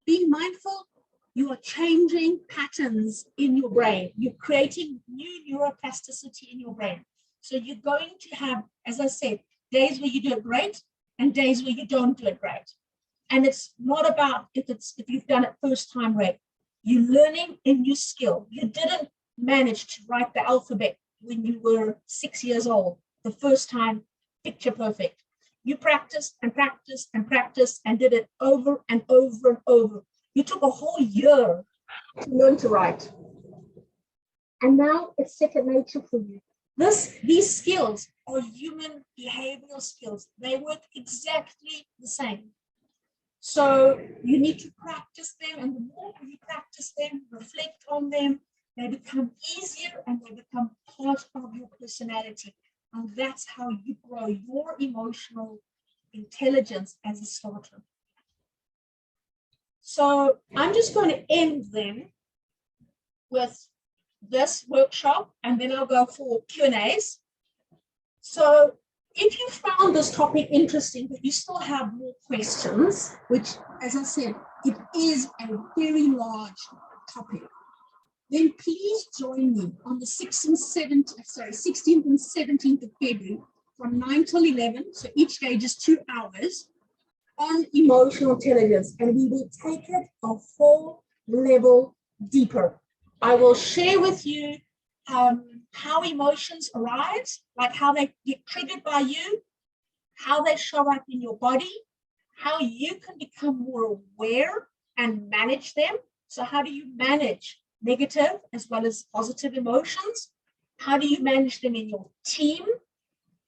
Being mindful, you are changing patterns in your brain. You're creating new neuroplasticity in your brain. So you're going to have, as I said, days where you do it great and days where you don't do it great. And it's not about if you've done it first time right. You're learning a new skill. You didn't manage to write the alphabet when you were 6 years old, the first time, picture perfect. You practiced and practiced and practiced and did it over and over and over. You took a whole year to learn to write. And now it's second nature for you. These skills are human behavioral skills. They work exactly the same. So you need to practice them, and the more you practice them, reflect on them, they become easier and they become part of your personality. And that's how you grow your emotional intelligence as a starter. So I'm just going to end then with this workshop, and then I'll go for Q&As. So if you found this topic interesting, but you still have more questions, which, as I said, it is a very large topic, then please join me on the 16th and 17th of February from 9 till 11. So each day just 2 hours. on emotional intelligence, and we will take it a whole level deeper. I will share with you how emotions arise, like how they get triggered by you, how they show up in your body, how you can become more aware and manage them. So how do you manage negative as well as positive emotions? How do you manage them in your team?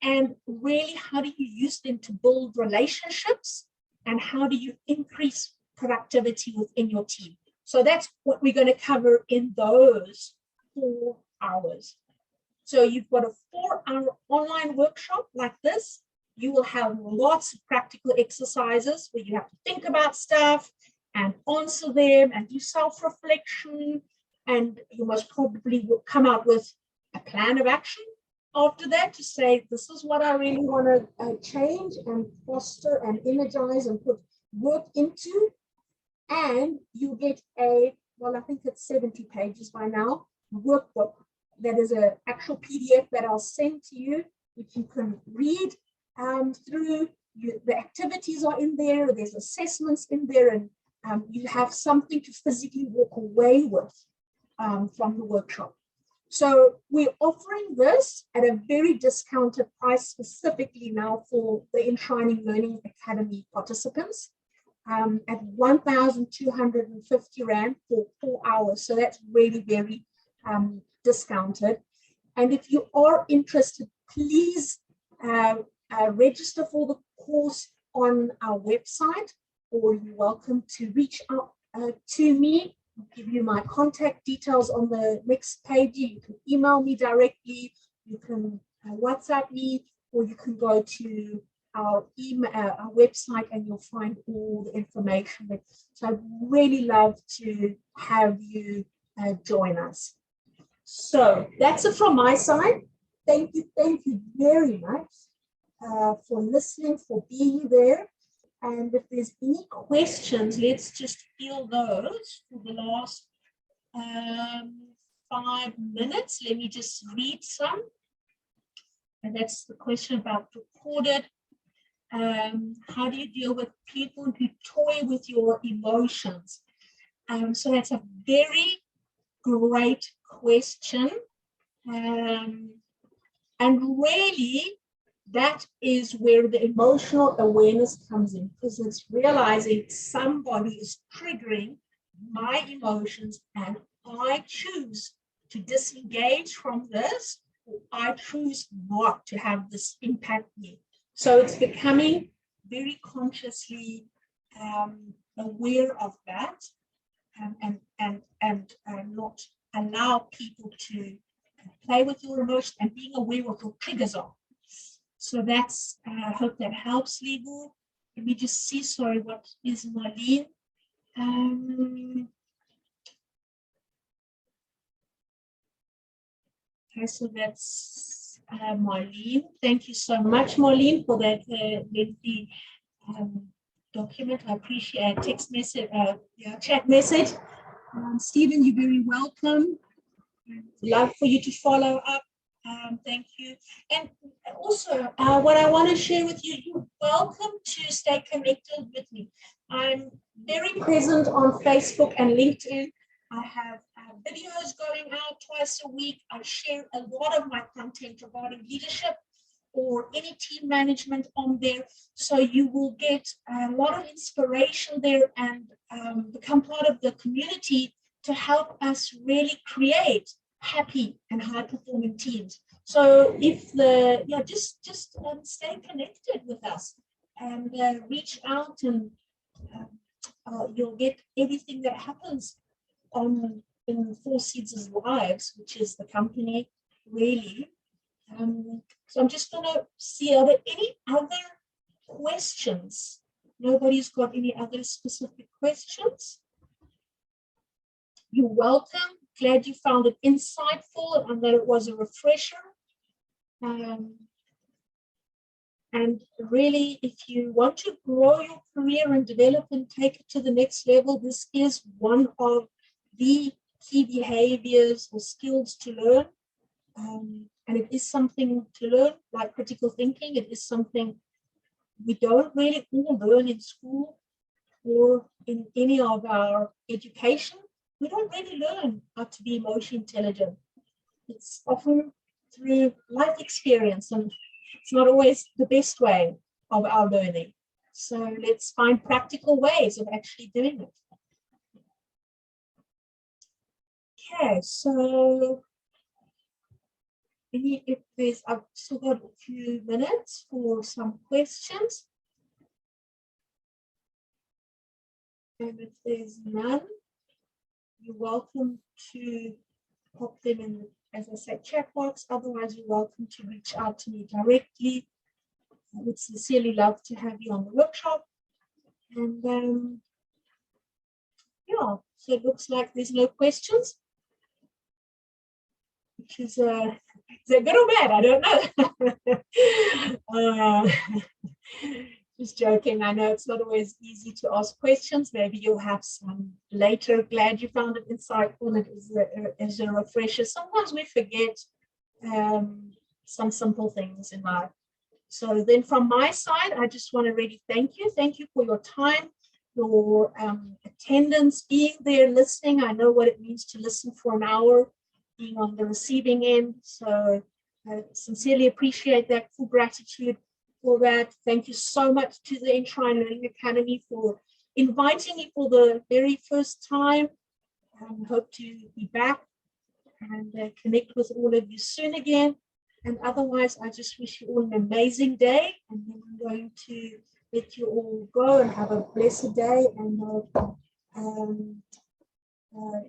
And really, how do you use them to build relationships? And how do you increase productivity within your team? So that's what we're going to cover in those 4 hours. So you've got a 4-hour online workshop like this. You will have lots of practical exercises where you have to think about stuff and answer them and do self-reflection. And you most probably will come out with a plan of action after that to say, this is what I really want to change and foster and energize and put work into. And you get a, well, I think it's 70 pages by now, workbook that is an actual PDF that I'll send to you, which you can read through. The activities are in there, there's assessments in there, and you have something to physically walk away with from the workshop. So we're offering this at a very discounted price specifically now for the Enshrine Learning Academy participants at 1,250 Rand for 4 hours. So that's really very discounted. And if you are interested, please register for the course on our website, or you're welcome to reach out to me. I'll give you my contact details on the next page. You can email me directly, you can WhatsApp me, or you can go to our email, our website, and you'll find all the information. So I'd really love to have you join us. So that's it from my side. Thank you very much for listening, for being there. And if there's any questions, let's just field those for the last 5 minutes. Let me just read some. And that's the question about recorded. How do you deal with people who toy with your emotions? So that's a very great question. And really, that is where the emotional awareness comes in, because it's realizing somebody is triggering my emotions and I choose to disengage from this, or I choose not to have this impact me. So it's becoming very consciously aware of that and not allow people to play with your emotions and being aware what your triggers are. So that's, I hope that helps, Legal. Let me just see, sorry, what is Marlene? Okay, so that's Marlene. Thank you so much, Marlene, for that lengthy document. I appreciate text message, chat message. Stephen, you're very welcome. Love for you to follow up. Thank you. And also, what I want to share with you, you're welcome to stay connected with me. I'm very present on Facebook and LinkedIn. I have videos going out twice a week. I share a lot of my content regarding leadership or any team management on there. So you will get a lot of inspiration there and become part of the community to help us really create happy and high-performing teams. So if just stay connected with us and reach out, and you'll get everything that happens in Four Seeds' lives, which is the company, really. So I'm just gonna see, are there any other questions? Nobody's got any other specific questions? You're welcome. Glad you found it insightful and that it was a refresher. And really, if you want to grow your career and develop and take it to the next level, this is one of the key behaviors or skills to learn. And it is something to learn, like critical thinking. It is something we don't really all learn in school or in any of our education. We don't really learn how to be emotionally intelligent. It's often through life experience, and it's not always the best way of our learning. So let's find practical ways of actually doing it. Okay, so if there's, I've still got a few minutes for some questions. And if there's none, you're welcome to pop them in, as I said, chat box. Otherwise, you're welcome to reach out to me directly. I would sincerely love to have you on the workshop. And yeah, so it looks like there's no questions, which is good or bad? I don't know. Just joking. I know it's not always easy to ask questions. Maybe you'll have some later. Glad you found it insightful. It is a refresher. Sometimes we forget some simple things in life. So then from my side, I just want to really thank you. Thank you for your time, your attendance, being there, listening. I know what it means to listen for an hour, being on the receiving end. So I sincerely appreciate that. Full gratitude for that. Thank you so much to the Enshrine Learning Academy for inviting me for the very first time. Hope to be back and connect with all of you soon again. And otherwise, I just wish you all an amazing day. And then I'm going to let you all go and have a blessed day. And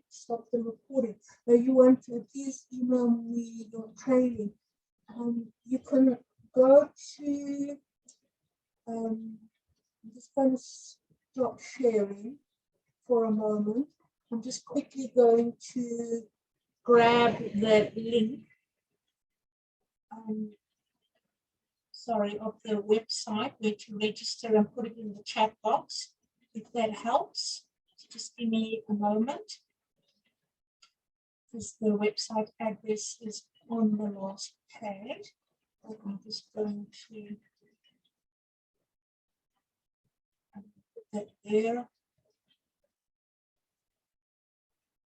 stop the recording. You want to please email me your training. You can go to, I'm just going to stop sharing for a moment. I'm just quickly going to grab the link, of the website where to register and put it in the chat box, if that helps. Just give me a moment, because the website address is on the last page. I'm just going to put that there.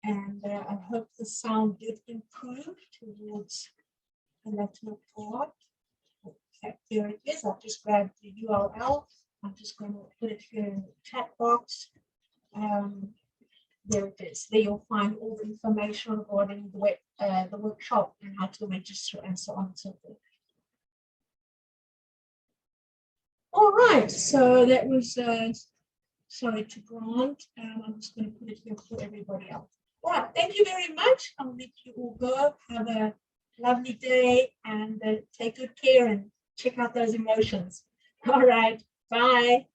And I hope the sound did improve towards the latter part. Okay, here it is. I've just grabbed the URL. I'm just going to put it here in the chat box. There it is. There you'll find all the information regarding the workshop and how to register and so on and so forth. All right, so that was, sorry to Grant. I'm just going to put it here for everybody else. All right, thank you very much. I'll let you all go. Have a lovely day and take good care and check out those emotions. All right, bye.